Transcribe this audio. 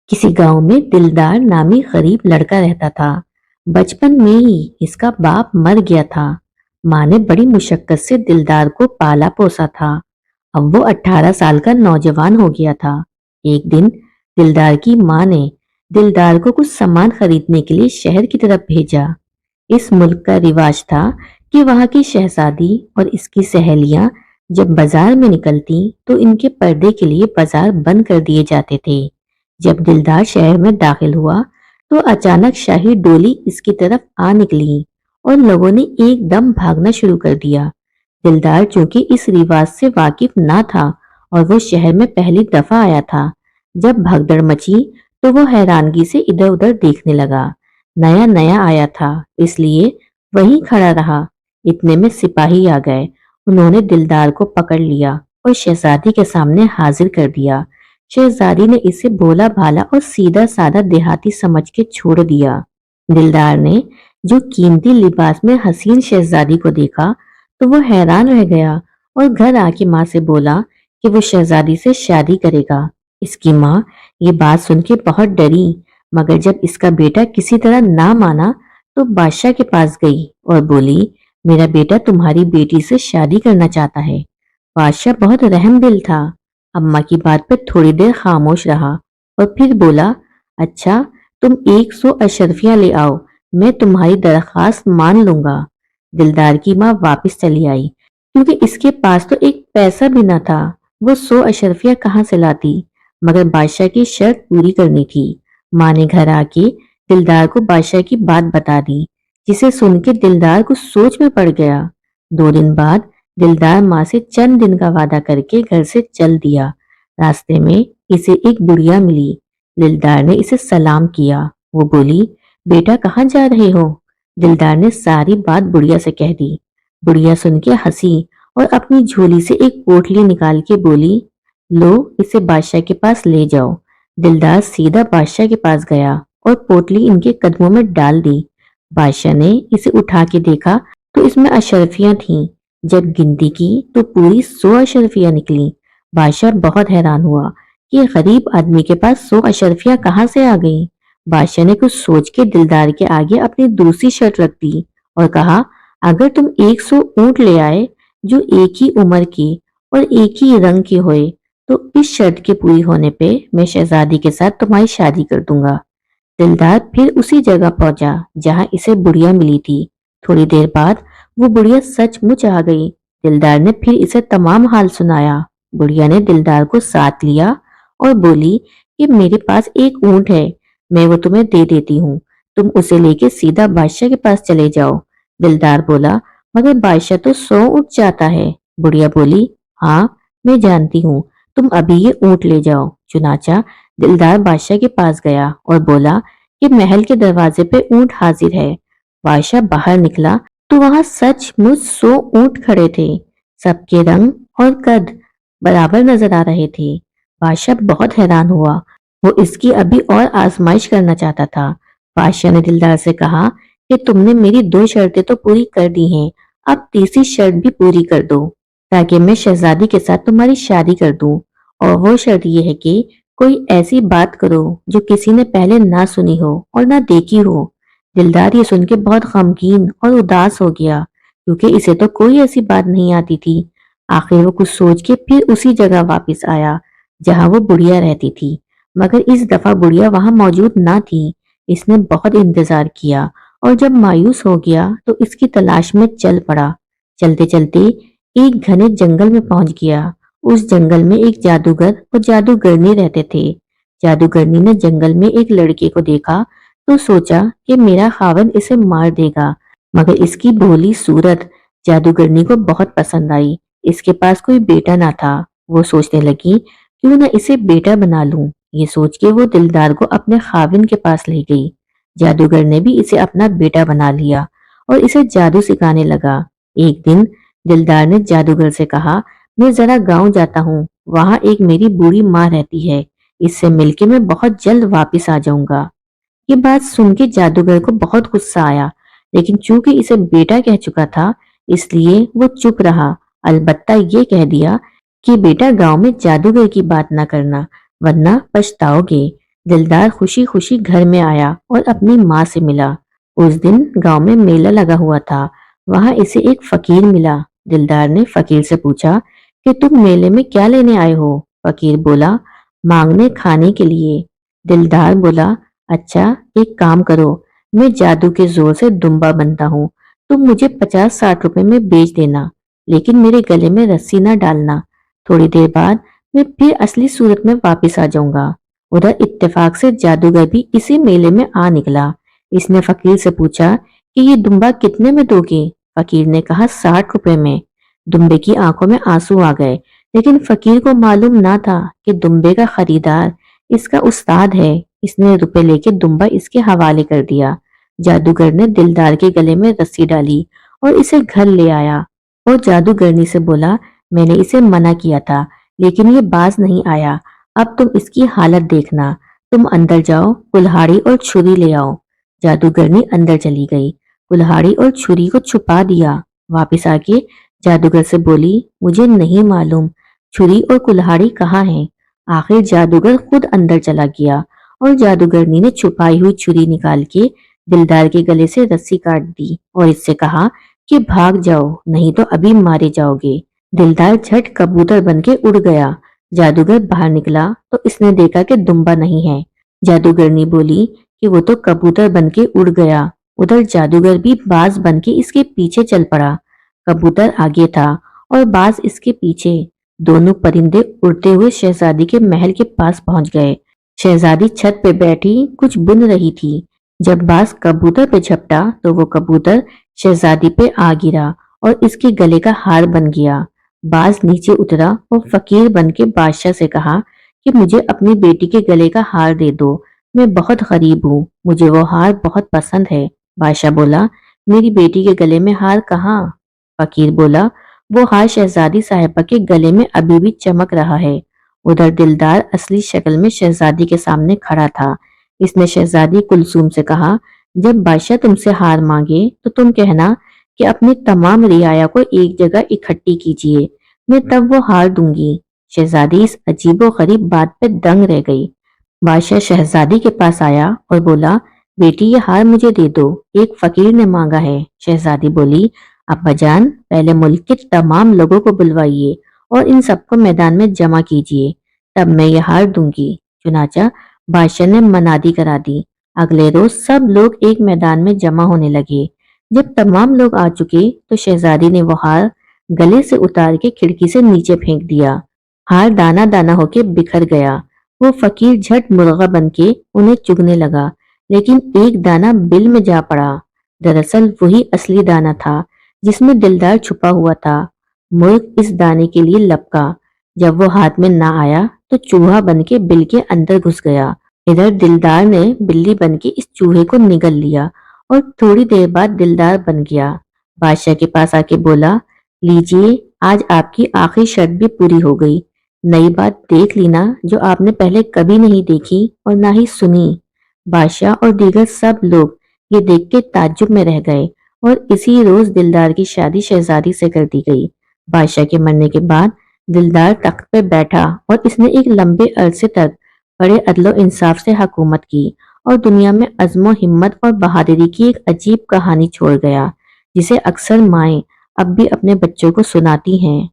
किसी गांव में दिलदार नामी गरीब लड़का रहता था। बचपन में ही इसका बाप मर गया था। माँ ने बड़ी मुशक्कत से दिलदार को पाला पोसा था। अब वो 18 साल का नौजवान हो गया था। एक दिन दिलदार की माँ ने दिलदार को कुछ सामान खरीदने के लिए शहर की तरफ भेजा। इस मुल्क का रिवाज था कि वहाँ की शहजादी और इसकी सहेलियां जब बाजार में निकलती तो इनके पर्दे के लिए बाजार बंद कर दिए जाते थे। जब दिलदार शहर में दाखिल हुआ तो अचानक शाही डोली इसकी तरफ आ निकली और लोगों ने एकदम भागना शुरू कर दिया। दिलदार चूंकि इस रिवाज से वाकिफ ना था और वो शहर में पहली दफा आया था, जब भगदड़ मची तो वो हैरानगी से इधर उधर देखने लगा। नया नया आया था इसलिए वहीं खड़ा रहा। इतने में सिपाही आ गए। उन्होंने दिलदार को पकड़ लिया और शहजादी के सामने हाजिर कर दिया। शहजादी ने इसे भोला भाला और सीधा साधा देहाती समझ के छोड़ दिया। दिलदार ने जो कीमती लिबास में हसीन शहजादी को देखा तो वो हैरान रह गया और घर आके माँ से बोला कि वो शहजादी से शादी करेगा। इसकी माँ ये बात सुन के बहुत डरी, मगर जब इसका बेटा किसी तरह ना माना तो बादशाह के पास गई और बोली, मेरा बेटा तुम्हारी बेटी से शादी करना चाहता है। बादशाह बहुत रहम दिल था। अम्मा की बात पर थोड़ी देर खामोश रहा और फिर बोला, अच्छा, तुम 100 अशरफियां ले आओ, मैं तुम्हारी दरख्वास्त मान लूंगा। दिलदार की माँ वापस चली आई क्योंकि इसके पास तो एक पैसा भी न था। वो 100 अशरफियां कहाँ से लाती, मगर बादशाह की शर्त पूरी करनी थी। माँ ने घर आके दिलदार को बादशाह की बात बता दी, जिसे सुन के दिलदार कुछ सोच में पड़ गया। 2 दिन बाद दिलदार माँ से चंद दिन का वादा करके घर से चल दिया। रास्ते में इसे एक बुढ़िया मिली। दिलदार ने इसे सलाम किया। वो बोली, बेटा कहाँ जा रहे हो? दिलदार ने सारी बात बुढ़िया से कह दी। बुढ़िया सुन के हंसी और अपनी झोली से एक पोटली निकाल के बोली, लो, इसे बादशाह के पास ले जाओ। दिलदार सीधा बादशाह के पास गया और पोटली इनके कदमों में डाल दी। बादशाह ने इसे उठा के देखा तो इसमें अशरफियां थीं। जब गिनती की तो पूरी 100 अशरफियां निकली। बादशाह बहुत हैरान हुआ कि गरीब आदमी के पास 100 अशरफियां कहाँ से आ गईं। बादशाह ने कुछ सोच के दिलदार के आगे अपनी दूसरी शर्त रख दी और कहा, अगर तुम 100 ऊंट ले आए जो एक ही उम्र के और एक ही रंग के होए तो इस शर्त के पूरी होने पे मैं शहजादी के साथ तुम्हारी शादी कर दूंगा। दिलदार फिर उसी जगह पहुंचा जहां इसे बुढ़िया मिली थी। थोड़ी देर बाद वो बुढ़िया सचमुच आ गई। दिलदार ने फिर इसे तमाम हाल सुनाया। बुढ़िया ने दिलदार को साथ लिया और बोली कि मेरे पास एक ऊंट है, मैं वो तुम्हें दे देती हूँ, तुम उसे लेके सीधा बादशाह के पास चले जाओ। दिलदार बोला, मगर बादशाह तो 100 ऊंट चाहता है। बुढ़िया बोली, हाँ, मैं जानती हूँ, तुम अभी ये ऊंट ले जाओ। चुनाचा दिलदार बादशाह के पास गया और बोला कि महल के दरवाजे पे ऊंट हाजिर है। बादशाह बाहर निकला तो वहां सचमुच 100 ऊंट खड़े थे। सबके रंग और कद बराबर नजर आ रहे थे। बादशाह बहुत हैरान हुआ। वो इसकी अभी और आजमाइश करना चाहता था। बादशाह ने दिलदार से कहा कि तुमने मेरी 2 शर्तें तो पूरी कर दी हैं, अब तीसरी शर्त भी पूरी कर दो ताकि मैं शहजादी के साथ तुम्हारी शादी कर दूं। और वो शर्त ये है कि कोई ऐसी बात करो जो किसी ने पहले ना सुनी हो और ना देखी हो। दिलदार ये सुन के बहुत गमगीन और उदास हो गया क्योंकि इसे तो कोई ऐसी बात नहीं आती थी। आखिर वो कुछ सोच के फिर उसी जगह वापस आया जहां वो बुढ़िया रहती थी, मगर इस दफा बुढ़िया वहां मौजूद ना थी। इसने बहुत इंतजार किया और जब मायूस हो गया तो इसकी तलाश में चल पड़ा। चलते चलते एक घने जंगल में पहुंच गया। उस जंगल में एक जादूगर और जादूगरनी रहते थे। जादूगरनी ने जंगल में एक लड़के को देखा तो सोचा कि मेरा खावंद इसे मार देगा, मगर इसकी भोली सूरत जादूगरनी को बहुत पसंद आई। इसके पास कोई बेटा ना था। वो सोचने लगी, क्यों ना इसे बेटा बना लूं। ये सोच के वो दिलदार को अपने खाविंद के पास ले गई। जादूगर ने भी इसे अपना बेटा बना लिया और इसे जादू सिखाने लगा। एक दिन दिलदार ने जादूगर से कहा, मैं जरा गांव जाता हूँ, वहां एक मेरी बूढ़ी माँ रहती है, इससे मिलके मैं बहुत जल्द वापस आ जाऊंगा। ये बात सुन के जादूगर को बहुत गुस्सा आया, लेकिन चूंकि इसे बेटा कह चुका था इसलिए वो चुप रहा। अलबत्ता ये कह दिया कि बेटा गांव में जादूगर की बात ना करना वरना पछताओगे। دلدار خوشی خوشی گھر میں آیا اور اپنی ماں سے ملا۔ اس دن گاؤں میں میلہ لگا ہوا تھا، وہاں اسے ایک فقیر ملا۔ دلدار نے فقیر سے پوچھا کہ تم میلے میں کیا لینے آئے ہو؟ فقیر بولا، مانگنے کھانے کے لیے۔ دلدار بولا، اچھا ایک کام کرو، میں جادو کے زور سے دمبا بنتا ہوں، تم مجھے 50-60 روپے میں بیچ دینا، لیکن میرے گلے میں رسی نہ ڈالنا، تھوڑی دیر بعد میں پھر اصلی صورت میں واپس آ جاؤں گا۔ ادھر اتفاق سے جادوگر بھی اسی میلے میں آ نکلا۔ اس نے فقیر سے پوچھا کہ یہ دمبا کتنے میں دو گے؟ فقیر نے کہا 60 روپے میں۔ دمبے کی آنکھوں میں آنسو آ گئے، لیکن فقیر کو معلوم نہ تھا کہ دمبے کا خریدار اس کا استاد ہے۔ اس نے روپے لے کے دمبا اس کے حوالے کر دیا۔ جادوگر نے دلدار کے گلے میں رسی ڈالی اور اسے گھر لے آیا اور جادوگرنی سے بولا، میں نے اسے منع کیا تھا لیکن یہ باز نہیں آیا، اب تم اس کی حالت دیکھنا، تم اندر جاؤ، کلہاڑی اور چھری لے آؤ۔ جادوگرنی اندر چلی گئی، کلہاڑی اور چھری کو چھپا دیا، واپس آ کے جادوگر سے بولی، مجھے نہیں معلوم چھری اور کلہاڑی کہاں ہیں۔ آخر جادوگر خود اندر چلا گیا اور جادوگرنی نے چھپائی ہوئی چھری نکال کے دلدار کے گلے سے رسی کاٹ دی اور اس سے کہا کہ بھاگ جاؤ، نہیں تو ابھی مارے جاؤ گے۔ دلدار جھٹ کبوتر بن کے اڑ گیا۔ جادوگر باہر نکلا تو اس نے دیکھا کہ دمبا نہیں ہے۔ جادوگرنی بولی کہ وہ تو کبوتر بن کے اڑ گیا۔ ادھر جادوگر بھی باز بن کے اس کے پیچھے چل پڑا۔ کبوتر آگے تھا اور باز اس کے پیچھے۔ دونوں پرندے اڑتے ہوئے شہزادی کے محل کے پاس پہنچ گئے۔ شہزادی چھت پہ بیٹھی کچھ بن رہی تھی۔ جب باز کبوتر پہ جھپٹا تو وہ کبوتر شہزادی پہ آ گرا اور اس کے گلے کا ہار بن گیا۔ باز نیچے اترا اور فقیر بن کے بادشاہ سے کہا کہ مجھے اپنی بیٹی کے گلے کا ہار دے دو، میں بہت غریب ہوں، مجھے وہ ہار بہت پسند ہے۔ بادشاہ بولا، میری بیٹی کے گلے میں ہار کہاں؟ فقیر بولا، وہ ہار شہزادی صاحبہ کے گلے میں ابھی بھی چمک رہا ہے۔ ادھر دلدار اصلی شکل میں شہزادی کے سامنے کھڑا تھا۔ اس نے شہزادی کلثوم سے کہا، جب بادشاہ تم سے ہار مانگے تو تم کہنا کہ اپنی تمام رعایا کو ایک جگہ اکٹھی کیجیے، میں تب وہ ہار دوں گی۔ شہزادی اس عجیب و غریب بات پہ دنگ رہ گئی۔ بادشاہ شہزادی کے پاس آیا اور بولا، بیٹی یہ ہار مجھے دے دو، ایک فقیر نے مانگا ہے۔ شہزادی بولی، ابا جان پہلے ملک کے تمام لوگوں کو بلوائیے اور ان سب کو میدان میں جمع کیجیے، تب میں یہ ہار دوں گی۔ چنانچہ بادشاہ نے منادی کرا دی۔ اگلے روز سب لوگ ایک میدان میں جمع ہونے لگے۔ جب تمام لوگ آ چکے تو شہزادی نے وہ ہار گلے سے اتار کے کھڑکی سے نیچے پھینک دیا۔ ہار دانا دانا ہو کے بکھر گیا۔ وہ فقیر جھٹ مرغا بن کے انہیں چگنے لگا، لیکن ایک دانا بل میں جا پڑا۔ دراصل وہی اصلی دانا تھا جس میں دلدار چھپا ہوا تھا۔ مرغ اس دانے کے لیے لپکا، جب وہ ہاتھ میں نہ آیا تو چوہا بن کے بل کے اندر گھس گیا۔ ادھر دلدار نے بلی بن کے اس چوہے کو نگل لیا اور تھوڑی دیر بعد دلدار بن گیا۔ بادشاہ کے پاس آ کے بولا، لیجئے آج آپ کی آخری شرط بھی پوری ہو گئی، نئی بات دیکھ لینا جو آپ نے پہلے کبھی نہیں دیکھی اور نہ ہی سنی۔ بادشاہ اور دیگر سب لوگ یہ دیکھ کے تعجب میں رہ گئے اور اسی روز دلدار کی شادی شہزادی سے کر دی گئی۔ بادشاہ کے مرنے کے بعد دلدار تخت پہ بیٹھا اور اس نے ایک لمبے عرصے تک بڑے عدل و انصاف سے حکومت کی اور دنیا میں عزم و ہمت اور بہادری کی ایک عجیب کہانی چھوڑ گیا، جسے اکثر مائیں اب بھی اپنے بچوں کو سناتی ہیں۔